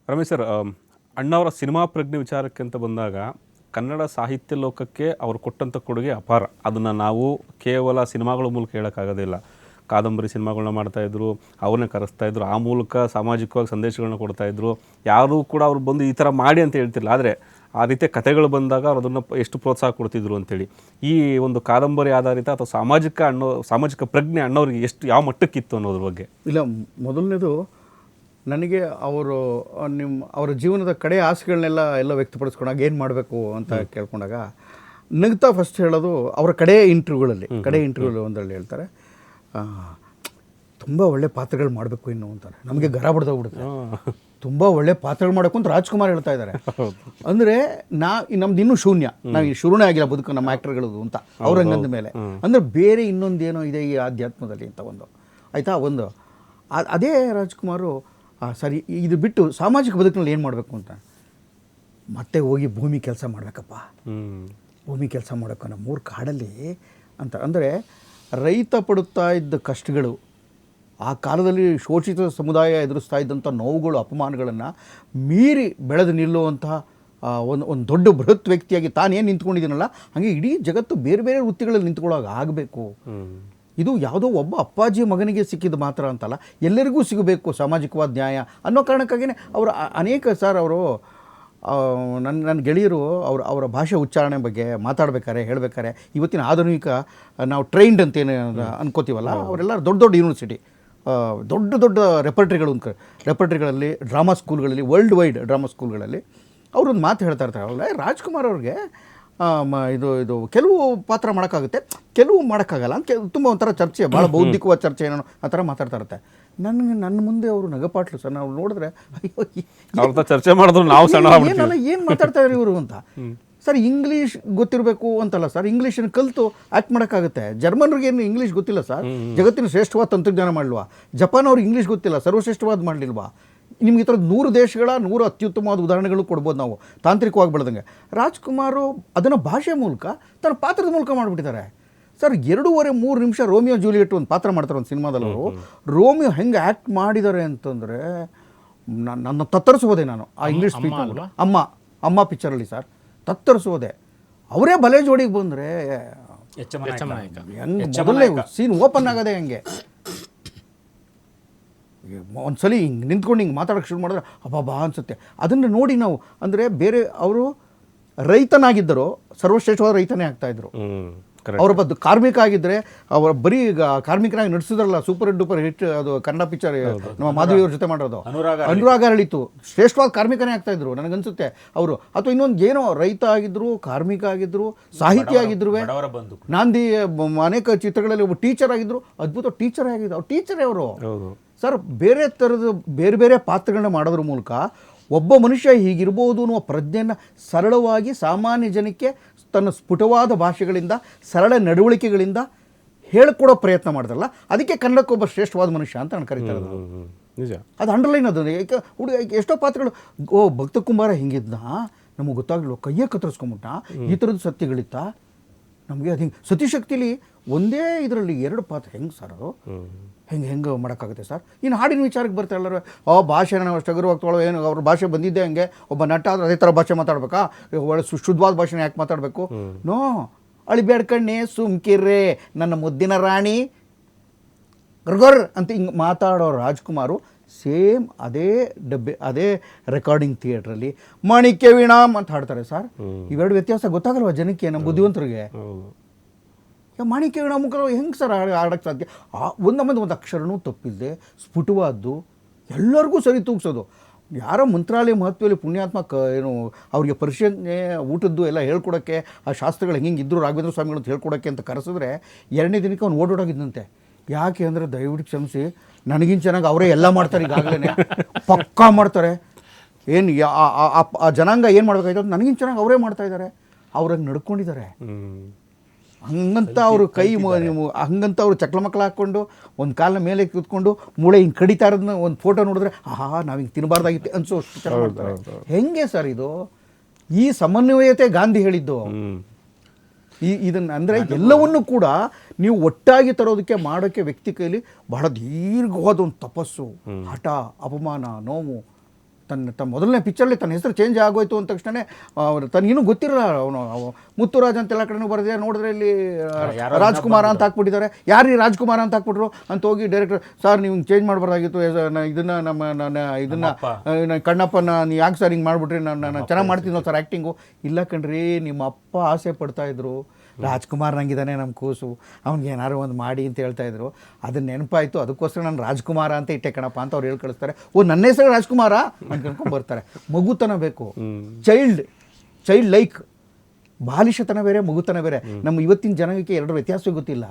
Ramesh sir, ಅಣ್ಣವರ cinema ಪ್ರಜ್ಞೆ ವಿಚಾರಕ್ಕೆ ಅಂತ ಬಂದಾಗ ಕನ್ನಡ ಸಾಹಿತ್ಯ ಲೋಕಕ್ಕೆ ಅವರು ಕೊಟ್ಟಂಥ ಕೊಡುಗೆ ಅಪಾರ. ಅದನ್ನು ನಾವು ಕೇವಲ ಸಿನಿಮಾಗಳ ಮೂಲಕ ಹೇಳೋಕ್ಕಾಗೋದಿಲ್ಲ. ಕಾದಂಬರಿ ಸಿನಿಮಾಗಳನ್ನ ಮಾಡ್ತಾಯಿದ್ರು, ಅವ್ರನ್ನೇ ಕರೆಸ್ತಾಯಿದ್ರು, ಆ ಮೂಲಕ ಸಾಮಾಜಿಕವಾಗಿ ಸಂದೇಶಗಳನ್ನ ಕೊಡ್ತಾಯಿದ್ರು. ಯಾರೂ ಕೂಡ ಅವ್ರು ಬಂದು ಈ ಥರ ಮಾಡಿ ಅಂತ ಹೇಳ್ತಿರಲಿಲ್ಲ. ಆದರೆ ಆ ರೀತಿಯ ಕಥೆಗಳು ಬಂದಾಗ ಅವ್ರು ಅದನ್ನು ಎಷ್ಟು ಪ್ರೋತ್ಸಾಹ ಕೊಡ್ತಿದ್ರು ಅಂತೇಳಿ. ಈ ಒಂದು ಕಾದಂಬರಿ ಆಧಾರಿತ ಅಥವಾ ಸಾಮಾಜಿಕ ಪ್ರಜ್ಞೆ ಅಣ್ಣವ್ರಿಗೆ ಎಷ್ಟು ಯಾವ ಮಟ್ಟಕ್ಕಿತ್ತು ಅನ್ನೋದ್ರ ಬಗ್ಗೆ. ಇಲ್ಲ, ಮೊದಲನೇದು ನನಗೆ ಅವರ ಜೀವನದ ಕಡೆ ಆಸೆಗಳನ್ನೆಲ್ಲ ವ್ಯಕ್ತಪಡಿಸ್ಕೊಂಡಾಗ ಏನು ಮಾಡಬೇಕು ಅಂತ ಕೇಳ್ಕೊಂಡಾಗ ನಗ್ತಾ ಫಸ್ಟ್ ಹೇಳೋದು ಅವರ ಕಡೆ ಇಂಟರ್ವ್ಯೂಗಳಲ್ಲಿ ಒಂದರಲ್ಲಿ ಹೇಳ್ತಾರೆ, ತುಂಬ ಒಳ್ಳೆ ಪಾತ್ರಗಳು ಮಾಡಬೇಕು ಇನ್ನು ಅಂತಾರೆ. ನಮಗೆ ಗರ ಬಡ್ದೋಗ್ಬಿಡುತ್ತೆ, ತುಂಬ ಒಳ್ಳೆ ಪಾತ್ರಗಳು ಮಾಡಬೇಕು ಅಂತ ರಾಜ್ಕುಮಾರ್ ಹೇಳ್ತಾ ಇದ್ದಾರೆ. ಅಂದರೆ ನಮ್ದು ಇನ್ನೂ ಶೂನ್ಯ, ನಾವು ಶುರುನೇ ಆಗಿಲ್ಲ ಬದುಕು ನಮ್ಮ ಆ್ಯಕ್ಟರ್ಗಳದು ಅಂತ ಅವ್ರ ಹಂಗಂದ ಮೇಲೆ. ಅಂದರೆ ಬೇರೆ ಇನ್ನೊಂದೇನೋ ಇದೆ ಈ ಆಧ್ಯಾತ್ಮದಲ್ಲಿ ಅಂತ ಆಯಿತಾ. ಅದೇ ರಾಜ್ಕುಮಾರು ಸರಿ ಇದು ಬಿಟ್ಟು ಸಾಮಾಜಿಕ ಬದುಕಿನಲ್ಲಿ ಏನು ಮಾಡಬೇಕು ಅಂತ ಮತ್ತೆ ಹೋಗಿ ಭೂಮಿ ಕೆಲಸ ಮಾಡಬೇಕಪ್ಪ, ಭೂಮಿ ಕೆಲಸ ಮಾಡೋಕೆ ನಮ್ಮೂರು ಕಾಡಲ್ಲಿ ಅಂತ. ಅಂದರೆ ರೈತ ಪಡುತ್ತಾ ಇದ್ದ ಕಷ್ಟಗಳು, ಆ ಕಾಲದಲ್ಲಿ ಶೋಷಿತ ಸಮುದಾಯ ಎದುರಿಸ್ತಾ ಇದ್ದಂಥ ನೋವುಗಳು, ಅಪಮಾನಗಳನ್ನು ಮೀರಿ ಬೆಳೆದು ನಿಲ್ಲುವಂತಹ ಒಂದು ದೊಡ್ಡ ಬೃಹತ್ ವ್ಯಕ್ತಿಯಾಗಿ ತಾನೇನು ನಿಂತ್ಕೊಂಡಿದ್ದೀನಲ್ಲ, ಹಾಗೆ ಇಡೀ ಜಗತ್ತು ಬೇರೆ ಬೇರೆ ವೃತ್ತಿಗಳಲ್ಲಿ ನಿಂತ್ಕೊಳ್ಳೋಕೆ ಆಗಬೇಕು. ಇದು ಯಾವುದೋ ಒಬ್ಬ ಅಪ್ಪಾಜಿಯ ಮಗನಿಗೆ ಸಿಕ್ಕಿದ್ದು ಮಾತ್ರ ಅಂತಲ್ಲ, ಎಲ್ಲರಿಗೂ ಸಿಗಬೇಕು ಸಾಮಾಜಿಕವಾದ ನ್ಯಾಯ ಅನ್ನೋ ಕಾರಣಕ್ಕಾಗಿಯೇ ಅವರು ಅನೇಕ ಅವರು ನನ್ನ ಗೆಳೆಯರು ಅವರ ಭಾಷೆ ಉಚ್ಚಾರಣೆ ಬಗ್ಗೆ ಮಾತಾಡ್ಬೇಕಾರೆ ಹೇಳಬೇಕಾರೆ ಇವತ್ತಿನ ಆಧುನಿಕ ನಾವು ಟ್ರೈನ್ಡ್ ಅಂತೇನು ಅನ್ಕೋತೀವಲ್ಲ, ಅವರೆಲ್ಲ ದೊಡ್ಡ ದೊಡ್ಡ ಯೂನಿವರ್ಸಿಟಿ, ದೊಡ್ಡ ರೆಪರ್ಟ್ರಿಗಳಲ್ಲಿ ಡ್ರಾಮಾ ಸ್ಕೂಲ್ಗಳಲ್ಲಿ, ವರ್ಲ್ಡ್ ವೈಡ್ ಡ್ರಾಮಾ ಸ್ಕೂಲ್ಗಳಲ್ಲಿ ಅವರೊಂದು ಮಾತು ಹೇಳ್ತಾ ಇರ್ತಾರೆ. ರಾಜ್ಕುಮಾರ್ ಅವ್ರಿಗೆ ಇದು ಕೆಲವು ಪಾತ್ರ ಮಾಡೋಕ್ಕಾಗುತ್ತೆ, ಕೆಲವು ಮಾಡೋಕ್ಕಾಗಲ್ಲ ಅಂತ ತುಂಬ ಒಂಥರ ಚರ್ಚೆ, ಭಾಳ ಬೌದ್ಧಿಕವಾದ ಚರ್ಚೆ ಏನೋ ಆ ಥರ ಮಾತಾಡ್ತಾ ಇರುತ್ತೆ. ನನ್ನ ಮುಂದೆ ಅವರು ನಗಪಾಟ್ಲು ಸರ್. ನಾವು ನೋಡಿದ್ರೆ ಅಯ್ಯೋ ಚರ್ಚೆ ಮಾಡಿದ್ರು ನಾವು ಏನು ಮಾತಾಡ್ತಾ ಇದ್ದಾರೆ ಇವರು ಅಂತ. ಸರ್ ಇಂಗ್ಲೀಷ್ ಗೊತ್ತಿರಬೇಕು ಅಂತಲ್ಲ ಸರ್, ಇಂಗ್ಲೀಷನ್ನು ಕಲಿತು ಆ್ಯಕ್ಟ್ ಮಾಡೋಕ್ಕಾಗುತ್ತೆ. ಜರ್ಮನ್ರಿಗೇನು ಇಂಗ್ಲೀಷ್ ಗೊತ್ತಿಲ್ಲ ಸರ್, ಜಗತ್ತಿನ ಶ್ರೇಷ್ಠವಾದ ತಂತ್ರಜ್ಞಾನ ಮಾಡಲ್ವಾ? ಜಪಾನ್ ಅವ್ರಿಗೆ ಇಂಗ್ಲೀಷ್ ಗೊತ್ತಿಲ್ಲ, ಸರ್ವಶ್ರೇಷ್ಠವಾದ ಮಾಡಲಿಲ್ವಾ? ನಿಮ್ಗೆ ಈ ಥರದ 100 ದೇಶಗಳ 100 ಅತ್ಯುತ್ತಮವಾದ ಉದಾಹರಣೆಗಳು ಕೊಡ್ಬೋದು ನಾವು ತಾಂತ್ರಿಕವಾಗಿ ಬೆಳೆದಂಗೆ. ರಾಜ್ಕುಮಾರು ಅದನ್ನು ಭಾಷೆ ಮೂಲಕ ತನ್ನ ಪಾತ್ರದ ಮೂಲಕ ಮಾಡಿಬಿಟ್ಟಿದ್ದಾರೆ ಸರ್. 2.5-3 ನಿಮಿಷ ರೋಮಿಯೋ ಜೂಲಿಯೆಟ್ ಒಂದು ಪಾತ್ರ ಮಾಡ್ತಾರೆ ಒಂದು ಸಿನಿಮಾದಲ್ಲಿ. ಅವರು ರೋಮಿಯೋ ಹೆಂಗೆ ಆ್ಯಕ್ಟ್ ಮಾಡಿದ್ದಾರೆ ಅಂತಂದರೆ ನನ್ನ ತತ್ತರಿಸೋದೆ ನಾನು ಆ ಇಂಗ್ಲೀಷ್ ಸ್ಪೀಕರ್. ಅಮ್ಮ ಪಿಕ್ಚರಲ್ಲಿ ಸರ್ ತತ್ತರಿಸೋದೆ. ಅವರೇ ಬಲೆ ಜೋಡಿಗೆ ಬಂದರೆ ಹೆಂಗೆ ಮೊದಲನೇ ಸೀನ್ ಓಪನ್ ಆಗೋದೆ ಹೆಂಗೆ. ಒಂದ್ಸಲ ಹಿಂಗೆ ನಿಂತ್ಕೊಂಡು ಹಿಂಗೆ ಮಾತಾಡೋಕ್ಕೆ ಶುರು ಮಾಡಿದ್ರೆ ಅಬ್ಬಾ ಅನಿಸುತ್ತೆ. ಅದನ್ನು ನೋಡಿ ನಾವು ಅಂದರೆ ಬೇರೆ ಅವರು ರೈತನಾಗಿದ್ದರು, ಸರ್ವಶ್ರೇಷ್ಠವಾದ ರೈತನೇ ಆಗ್ತಾಯಿದ್ರು. ಅವರೊಬ್ಬ ಕಾರ್ಮಿಕ ಆಗಿದ್ದರೆ ಅವರ ಬರೀ ಕಾರ್ಮಿಕನಾಗಿ ನಡೆಸಿದ್ರಲ್ಲ, ಸೂಪರ್ ಡೂಪರ್ ಹಿಟ್ ಅದು ಕನ್ನಡ ಪಿಕ್ಚರ್ ನಮ್ಮ ಮಾಧವಿಯವ್ರ ಜೊತೆ ಮಾಡೋದು ಅನುರಾಗ ಅರಳಿತು, ಶ್ರೇಷ್ಠವಾದ ಕಾರ್ಮಿಕನೇ ಆಗ್ತಾಯಿದ್ರು ನನಗನ್ಸುತ್ತೆ ಅವರು. ಅಥವಾ ಇನ್ನೊಂದು ಏನೋ ರೈತ ಆಗಿದ್ದರು, ಕಾರ್ಮಿಕ ಆಗಿದ್ದರು, ಸಾಹಿತಿ ಆಗಿದ್ರು, ನಾಂದಿ ಅನೇಕ ಚಿತ್ರಗಳಲ್ಲಿ ಒಬ್ಬ ಟೀಚರ್ ಆಗಿದ್ದರು, ಅದ್ಭುತ ಟೀಚರೇ ಆಗಿದ್ದು. ಅವ್ರು ಟೀಚರೇ ಅವರು ಸರ್. ಬೇರೆ ಥರದ ಬೇರೆ ಪಾತ್ರಗಳನ್ನ ಮಾಡೋದ್ರ ಮೂಲಕ ಒಬ್ಬ ಮನುಷ್ಯ ಹೀಗಿರ್ಬೋದು ಅನ್ನುವ ಪ್ರಜ್ಞೆಯನ್ನು ಸರಳವಾಗಿ ಸಾಮಾನ್ಯ ಜನಕ್ಕೆ ತನ್ನ ಸ್ಫುಟವಾದ ಭಾಷೆಗಳಿಂದ, ಸರಳ ನಡವಳಿಕೆಗಳಿಂದ ಹೇಳ್ಕೊಡೋ ಪ್ರಯತ್ನ ಮಾಡಿದ್ರಲ್ಲ, ಅದಕ್ಕೆ ಕನ್ನಡಕ್ಕೊಬ್ಬ ಶ್ರೇಷ್ಠವಾದ ಮನುಷ್ಯ ಅಂತ ನಾನು ಕರೀತಾ ಇರೋದು. ನಿಜ, ಅದು ಅಂಡರ್ಲೈನ್. ಅದು ಎಷ್ಟೋ ಪಾತ್ರಗಳು, ಭಕ್ತ ಕುಂಬಾರ ಹಿಂಗಿದ್ದ ನಮಗೆ ಗೊತ್ತಾಗಲಿಲ್ಲ, ಕೈಯೇ ಕತ್ತರಿಸ್ಕೊಂಬಿಟ್ಟ, ಈ ಥರದ್ದು ಸತ್ಯಗಳಿತ್ತ ನಮಗೆ. ಅದು ಹಿಂಗೆ ಸತಿಶಕ್ತಿಲಿ ಒಂದೇ ಇದರಲ್ಲಿ 2 ಪಾತ್ರ ಹೆಂಗೆ ಸರ್ ಅದು ಹೆಂಗೆ ಮಾಡೋಕ್ಕಾಗುತ್ತೆ ಸರ್? ಇನ್ನು ಹಾಡಿನ ವಿಚಾರಕ್ಕೆ ಬರ್ತಾರೆ ಎಲ್ಲರೂ, ಭಾಷೆನ ನಾವು ಅಷ್ಟು ಹಗುರವಾಗಿ ತೊಗೊಳ್ಳೋ, ಏನು ಅವ್ರ ಭಾಷೆ ಬಂದಿದ್ದೆ ಹಂಗೆ. ಒಬ್ಬ ನಟ ಆದರೆ ಅದೇ ಥರ ಭಾಷೆ ಮಾತಾಡ್ಬೇಕಾ? ಒಳ್ಳೆ ಶುದ್ಧವಾದ ಭಾಷೆನ ಯಾಕೆ ಮಾತಾಡಬೇಕು? ನೋ, ಅಳಿಬೇಡ್ಕಣ್ಣೆ ಸುಮ್ಕಿರ್ರೆ ನನ್ನ ಮುದ್ದಿನ ರಾಣಿ ಗರ್ಗರ್ ಅಂತ ಹಿಂಗೆ ಮಾತಾಡೋ ರಾಜ್ಕುಮಾರು ಸೇಮ್ ಅದೇ ರೆಕಾರ್ಡಿಂಗ್ ಥಿಯೇಟ್ರಲ್ಲಿ ಮಾಣಿಕ್ಯ ವೀಣಾಮ್ ಅಂತ ಹಾಡ್ತಾರೆ ಸರ್. ಇವೆರಡು ವ್ಯತ್ಯಾಸ ಗೊತ್ತಾಗಲ್ವ ಜನಕ್ಕೆ, ನಮ್ಮ ಬುದ್ಧಿವಂತರಿಗೆ? ಮಾಣಿಕ್ಯ ವೀಣಾ ಮುಖ ಹೆಂಗೆ ಸರ್ ಆಡೋಕ್ಕೆ ಸಾಧ್ಯ? ಒಂದು ಅಕ್ಷರನೂ ತಪ್ಪಿಲ್ಲದೆ ಸ್ಫುಟವಾದ್ದು, ಎಲ್ಲರಿಗೂ ಸರಿ ತೂಗಿಸೋದು. ಯಾರೋ ಮಂತ್ರಾಲಯ ಮಹತ್ವದಲ್ಲಿ ಪುಣ್ಯಾತ್ಮ ಏನು ಅವ್ರಿಗೆ ಪರಿಶೀಲನೆ ಊಟದ್ದು ಎಲ್ಲ ಹೇಳ್ಕೊಡೋಕ್ಕೆ, ಆ ಶಾಸ್ತ್ರಗಳು ಹೆಂಗೆ ಇದ್ದರು ರಾಘವೇಂದ್ರ ಸ್ವಾಮಿಗಳು ಅಂತ ಹೇಳ್ಕೊಡೋಕ್ಕೆ ಅಂತ ಕರೆಸಿದ್ರೆ 2ನೇ ದಿನಕ್ಕೆ ಅವ್ನು ಓಡೋಗಿದ್ದಂತೆ. ಯಾಕೆ ಅಂದರೆ ದಯವಿಟ್ಟು ಕ್ಷಮಿಸಿ, ನನಗಿಂತ ಚೆನ್ನಾಗಿ ಅವರೇ ಎಲ್ಲ ಮಾಡ್ತಾರೆ, ಈಗಾಗಲೇ ಪಕ್ಕಾ ಮಾಡ್ತಾರೆ. ಏನು ಆ ಜನಾಂಗ ಏನು ಮಾಡಬೇಕಾಯ್ತು ನನಗಿಂತ ಚೆನ್ನಾಗಿ ಅವರೇ ಮಾಡ್ತಾಯಿದ್ದಾರೆ. ಅವ್ರಂಗೆ ನಡ್ಕೊಂಡಿದ್ದಾರೆ. ಹಂಗಂತ ಅವರು ಹಂಗಂತ ಅವರು ಚಕ್ಲಮಕ್ಲ ಹಾಕ್ಕೊಂಡು ಒಂದು ಕಾಲನ ಮೇಲೆ ಕೂತ್ಕೊಂಡು ಮೂಳೆ ಹಿಂಗೆ ಕಡಿತಾ ಇರೋದನ್ನ ಒಂದು ಫೋಟೋ ನೋಡಿದ್ರೆ ನಾವು ಹಿಂಗೆ ತಿನ್ನಬಾರ್ದಾಗಿತ್ತು ಅನ್ಸೋ ಚೆನ್ನಾಗಿ ಮಾಡ್ತಾರೆ. ಹೆಂಗೆ ಸರ್ ಇದು? ಈ ಸಮನ್ವಯತೆ ಗಾಂಧಿ ಹೇಳಿದ್ದು. ಇದನ್ನು ಅಂದರೆ ಎಲ್ಲವನ್ನೂ ಕೂಡ ನೀವು ಒಟ್ಟಾಗಿ ತರೋದಕ್ಕೆ ಮಾಡೋಕ್ಕೆ ವ್ಯಕ್ತಿ ಕೈಲಿ ಬಹಳ ದೀರ್ಘವಾದ ಒಂದು ತಪಸ್ಸು, ಹಠ, ಅಪಮಾನ, ನೋವು ತನ್ನ ಮೊದಲನೇ ಪಿಕ್ಚರ್ಲಿ ತನ್ನ ಹೆಸರು ಚೇಂಜ್ ಆಗೋಯ್ತು ಅಂದ ತಕ್ಷಣ ಅವ್ರು ತನಗೇನು ಗೊತ್ತಿರಲ್ಲ ಅವನು ಮುತ್ತುರಾಜ್ ಅಂತ ಎಲ್ಲ ಕಡೆನೂ ಬರೆದಿದೆ, ನೋಡಿದ್ರೆ ಇಲ್ಲಿ ರಾಜ್ಕುಮಾರ ಅಂತ ಹಾಕ್ಬಿಟ್ಟಿದ್ದಾರೆ. ಯಾರು ಈ ರಾಜ್ಕುಮಾರ ಅಂತ ಹಾಕ್ಬಿಟ್ರು ಅಂತ ಹೋಗಿ ಡೈರೆಕ್ಟರ್ ಸರ್ ನೀವು ಚೇಂಜ್ ಮಾಡಬಾರ್ದಾಗಿತ್ತು, ಇದನ್ನು ಕಣ್ಣಪ್ಪನ ನೀವು ಯಾಕೆ ಸರ್ ಹಿಂಗೆ ಮಾಡಿಬಿಟ್ರಿ, ನಾನು ಚೆನ್ನಾಗಿ ಮಾಡ್ತಿದ್ನೋ ಸರ್ ಆ್ಯಕ್ಟಿಂಗು. ಇಲ್ಲ ಕಣ್ರಿ, ನಿಮ್ಮ ಅಪ್ಪ ಆಸೆ ಪಡ್ತಾಯಿದ್ರು ರಾಜ್ಕುಮಾರ್ ನಂಗಿದ್ದಾನೆ ನಮ್ಮ ಕೂಸು, ಅವ್ನಿಗೆ ಏನಾದ್ರು ಒಂದು ಮಾಡಿ ಅಂತ ಹೇಳ್ತಾಯಿದ್ರು. ಅದನ್ನ ನೆನಪಾಯಿತು, ಅದಕ್ಕೋಸ್ಕರ ನಾನು ರಾಜ್ಕುಮಾರ ಅಂತ ಇಟ್ಟೆ ಕಣಪ್ಪ ಅಂತ ಅವ್ರು ಹೇಳಿ ಕಳಿಸ್ತಾರೆ. ನನ್ನ ಹೆಸರು ರಾಜ್ಕುಮಾರ ಅಂತ ಕನ್ಕೊಂಡು ಬರ್ತಾರೆ. ಮಗುತನ ಬೇಕು, ಚೈಲ್ಡ್ ಲೈಕ್. ಬಾಲಿಶತನ ಬೇರೆ, ಮಗುತನ ಬೇರೆ. ನಮ್ಮ ಇವತ್ತಿನ ಜನಕ್ಕೆ ಎರಡರ ವ್ಯತ್ಯಾಸ ಗೊತ್ತಿಲ್ಲ.